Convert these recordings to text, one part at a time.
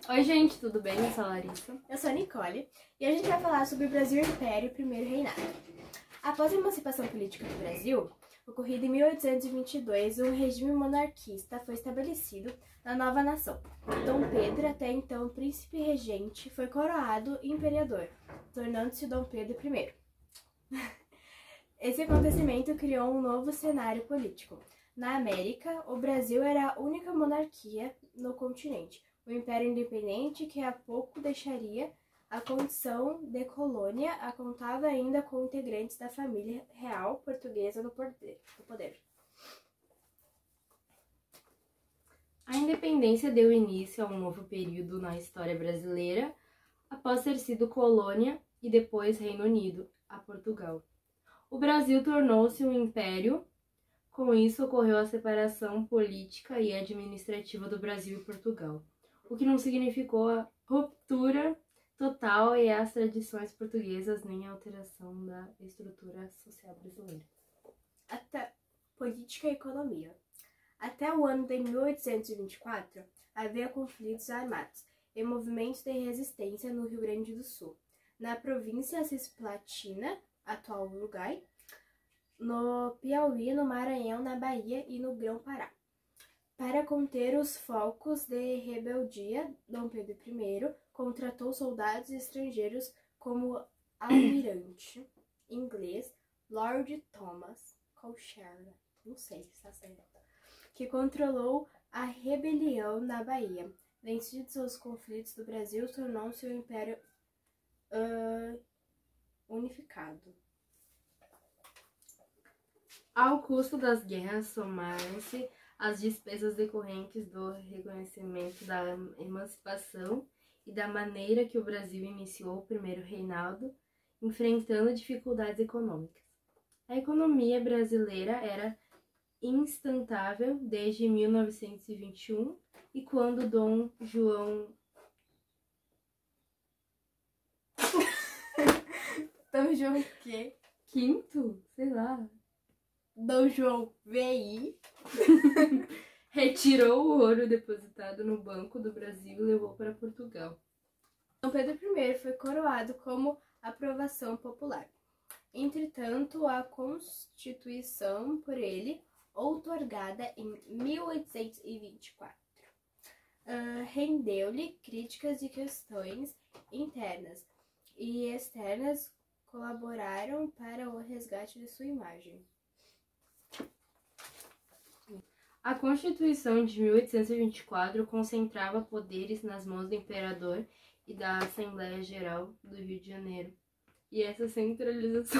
Oi gente, tudo bem? Eu sou a Larissa. Eu sou a Nicole e a gente vai falar sobre o Brasil Império e Primeiro Reinado. Após a emancipação política do Brasil, ocorrida em 1822, um regime monarquista foi estabelecido na nova nação. Dom Pedro, até então príncipe regente, foi coroado imperador, tornando-se Dom Pedro I. Esse acontecimento criou um novo cenário político. Na América, o Brasil era a única monarquia no continente, o Império Independente, que há pouco deixaria a condição de colônia, contava ainda com integrantes da família real portuguesa no poder. A independência deu início a um novo período na história brasileira, após ter sido colônia e depois Reino Unido, a Portugal. O Brasil tornou-se um império. Com isso, ocorreu a separação política e administrativa do Brasil e Portugal, o que não significou a ruptura total e as tradições portuguesas, nem a alteração da estrutura social brasileira. Até política e economia. Até o ano de 1824, havia conflitos armados e movimentos de resistência no Rio Grande do Sul, na província cisplatina, atual Uruguai, no Piauí, no Maranhão, na Bahia e no Grão-Pará. Para conter os focos de rebeldia, Dom Pedro I contratou soldados estrangeiros como almirante inglês Lord Thomas Cochrane, não sei se está certo, que controlou a rebelião na Bahia. Vencidos os conflitos do Brasil, tornou-se um império unificado. Ao custo das guerras somaram-se as despesas decorrentes do reconhecimento da emancipação e da maneira que o Brasil iniciou o primeiro reinado, enfrentando dificuldades econômicas. A economia brasileira era instável desde 1921 e quando Dom João quê? Quinto? Sei lá. Dom João VI retirou o ouro depositado no Banco do Brasil e levou para Portugal. Dom Pedro I foi coroado como aprovação popular. Entretanto, a Constituição por ele, outorgada em 1824, rendeu-lhe críticas e questões internas e externas colaboraram para o resgate de sua imagem. A Constituição de 1824 concentrava poderes nas mãos do imperador e da Assembleia Geral do Rio de Janeiro. E essa centralização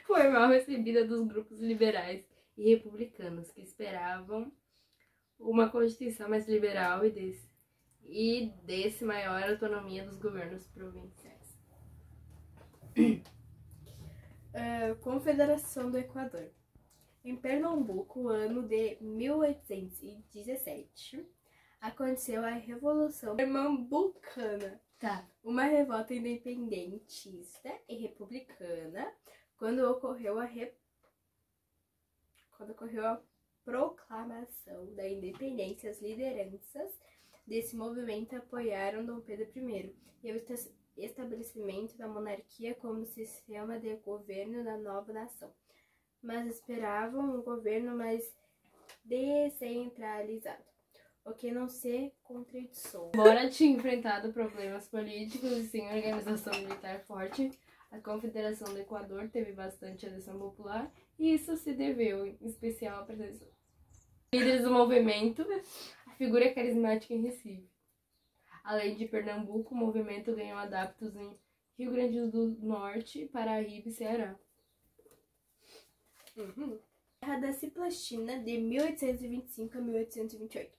foi mal recebida dos grupos liberais e republicanos, que esperavam uma Constituição mais liberal e desse maior autonomia dos governos provinciais. Confederação do Equador. Em Pernambuco, ano de 1817, aconteceu a Revolução Pernambucana, uma revolta independentista e republicana, quando ocorreu a proclamação da independência. As lideranças desse movimento apoiaram Dom Pedro I e o estabelecimento da monarquia como sistema de governo na nova nação, mas esperavam um governo mais descentralizado, o que não se concretizou. Embora tinha enfrentado problemas políticos e sem organização militar forte, a Confederação do Equador teve bastante adesão popular e isso se deveu, em especial, à presença dos líderes do movimento, a figura carismática em Recife. Além de Pernambuco, o movimento ganhou adeptos em Rio Grande do Norte, Paraíba e Ceará. Guerra da Cisplatina, de 1825 a 1828.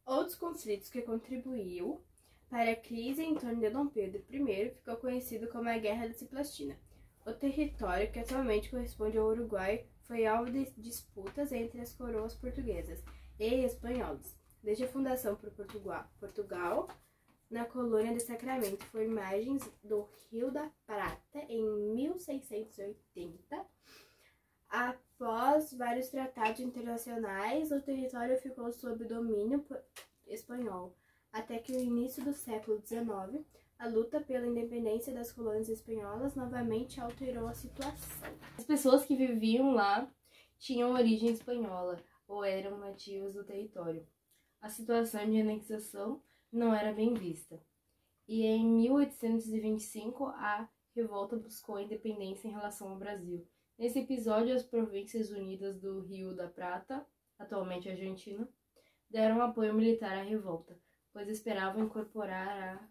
Outros conflitos que contribuíram para a crise em torno de Dom Pedro I ficou conhecido como a Guerra da Cisplatina. O território, que atualmente corresponde ao Uruguai, foi alvo de disputas entre as coroas portuguesas e espanholas. Desde a fundação por Portugal, na colônia de Sacramento, por margens do Rio da Prata, em 1680, Após vários tratados internacionais, o território ficou sob domínio espanhol, até que no início do século XIX, a luta pela independência das colônias espanholas novamente alterou a situação. As pessoas que viviam lá tinham origem espanhola ou eram nativos do território. A situação de anexação não era bem vista. E em 1825, a revolta buscou a independência em relação ao Brasil. Nesse episódio, as Províncias Unidas do Rio da Prata, atualmente Argentina, deram apoio militar à revolta, pois esperavam incorporar a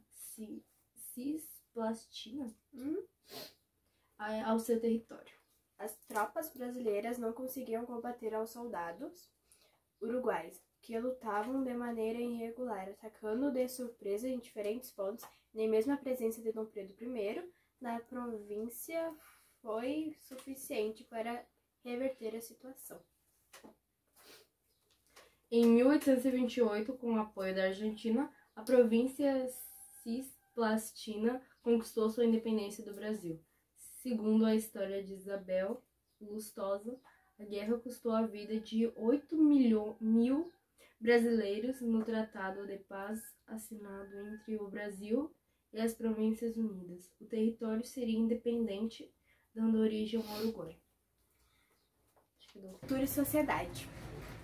Cisplatina ao seu território. As tropas brasileiras não conseguiam combater aos soldados uruguais, que lutavam de maneira irregular, atacando de surpresa em diferentes pontos. Nem mesmo a presença de Dom Pedro I na província foi suficiente para reverter a situação. Em 1828, com o apoio da Argentina, a província Cisplatina conquistou sua independência do Brasil. Segundo a história de Isabel Lustosa, a guerra custou a vida de 8 mil brasileiros no Tratado de Paz assinado entre o Brasil e as Províncias Unidas. O território seria independente, dando origem ao Uruguai. Cultura e sociedade.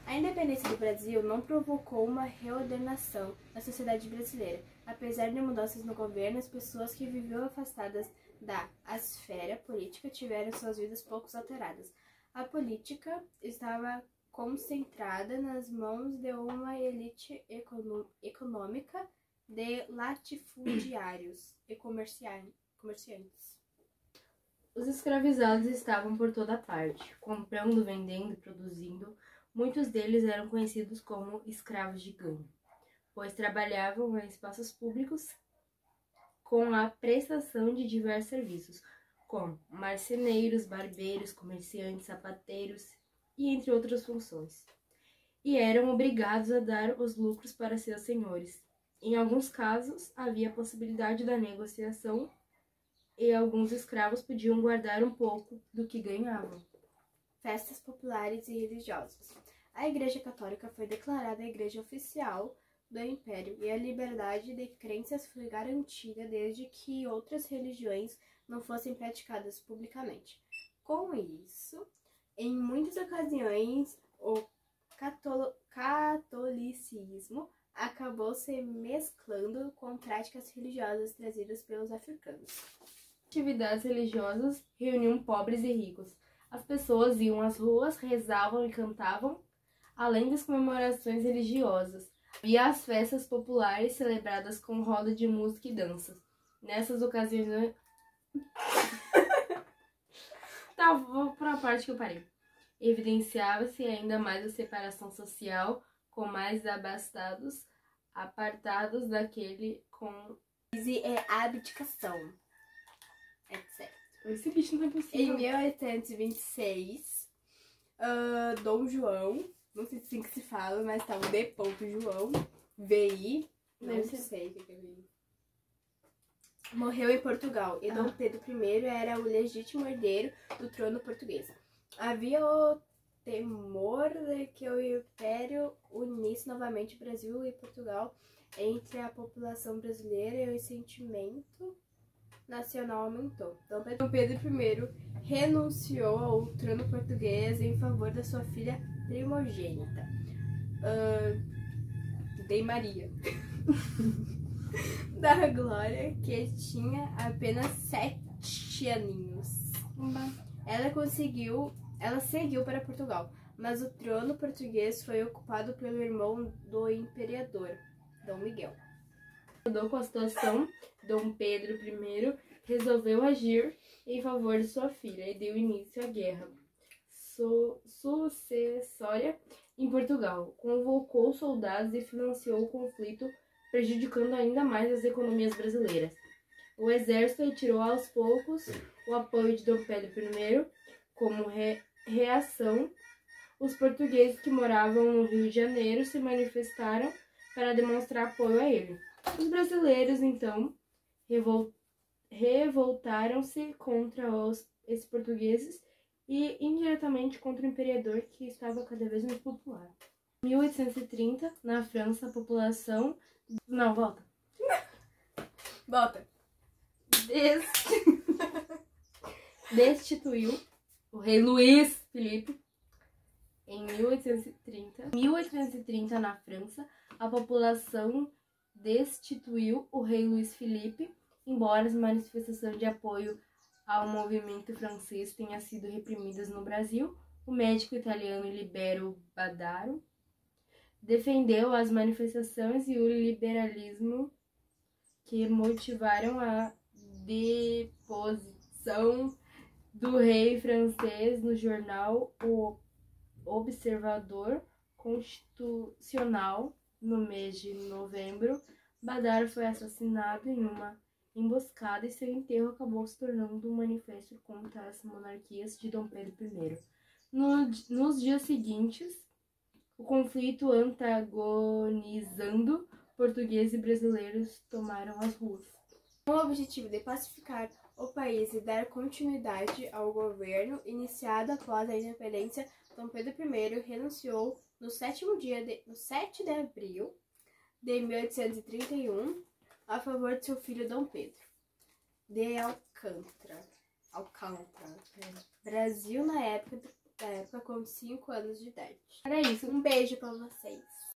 A independência do Brasil não provocou uma reordenação da sociedade brasileira. Apesar de mudanças no governo, as pessoas que viviam afastadas da esfera política tiveram suas vidas pouco alteradas. A política estava concentrada nas mãos de uma elite econômica de latifundiários e comerciantes. Os escravizados estavam por toda parte, comprando, vendendo e produzindo. Muitos deles eram conhecidos como escravos de ganho, pois trabalhavam em espaços públicos com a prestação de diversos serviços, como marceneiros, barbeiros, comerciantes, sapateiros e entre outras funções. E eram obrigados a dar os lucros para seus senhores. Em alguns casos, havia a possibilidade da negociação e alguns escravos podiam guardar um pouco do que ganhavam. Festas populares e religiosas. A Igreja Católica foi declarada a igreja oficial do Império e a liberdade de crenças foi garantida desde que outras religiões não fossem praticadas publicamente. Com isso, em muitas ocasiões, o catolicismo acabou se mesclando com práticas religiosas trazidas pelos africanos. Atividades religiosas reuniam pobres e ricos. As pessoas iam às ruas, rezavam e cantavam, além das comemorações religiosas. Havia as festas populares celebradas com roda de música e danças. Nessas ocasiões... Tá, vou para a parte que eu parei. Evidenciava-se ainda mais a separação social, com mais abastados, apartados daquele com... abdicação, etc. Esse bicho não é possível. Em 1826, Dom João, não sei se assim que se fala, mas tá o D. João, VI, não sei o que é VI, morreu em Portugal e Dom Pedro I era o legítimo herdeiro do trono português. Havia o temor de que o Império unisse novamente Brasil e Portugal entre a população brasileira e o sentimento nacional aumentou. Dom Pedro I renunciou ao trono português em favor da sua filha primogênita, Dei Maria da Glória, que tinha apenas 7 aninhos. Ela seguiu para Portugal, mas o trono português foi ocupado pelo irmão do imperador, Dom Miguel. Com a situação, Dom Pedro I resolveu agir em favor de sua filha e deu início à guerra sucessória em Portugal. Convocou soldados e financiou o conflito, prejudicando ainda mais as economias brasileiras. O exército retirou aos poucos o apoio de Dom Pedro I. Como reação, os portugueses que moravam no Rio de Janeiro se manifestaram para demonstrar apoio a ele. Os brasileiros, então, revoltaram-se contra esses portugueses e indiretamente contra o imperador, que estava cada vez mais popular. Em 1830, na França, a população... Não, volta. Volta. Destituiu o rei Luís Filipe em 1830. Em 1830, na França, a população destituiu o rei Luís Filipe, embora as manifestações de apoio ao movimento francês tenham sido reprimidas no Brasil. O médico italiano Libero Badaro defendeu as manifestações e o liberalismo que motivaram a deposição do rei francês no jornal O Observador Constitucional. No mês de novembro, Badaro foi assassinado em uma emboscada e seu enterro acabou se tornando um manifesto contra as monarquias de Dom Pedro I. Nos dias seguintes, o conflito antagonizando portugueses e brasileiros tomaram as ruas. Com o objetivo de pacificar o país e dar continuidade ao governo iniciado após a independência, Dom Pedro I renunciou no 7 de abril de 1831 a favor de seu filho Dom Pedro de Alcântara. Brasil na época com 5 anos de idade. Era isso. Um beijo pra vocês.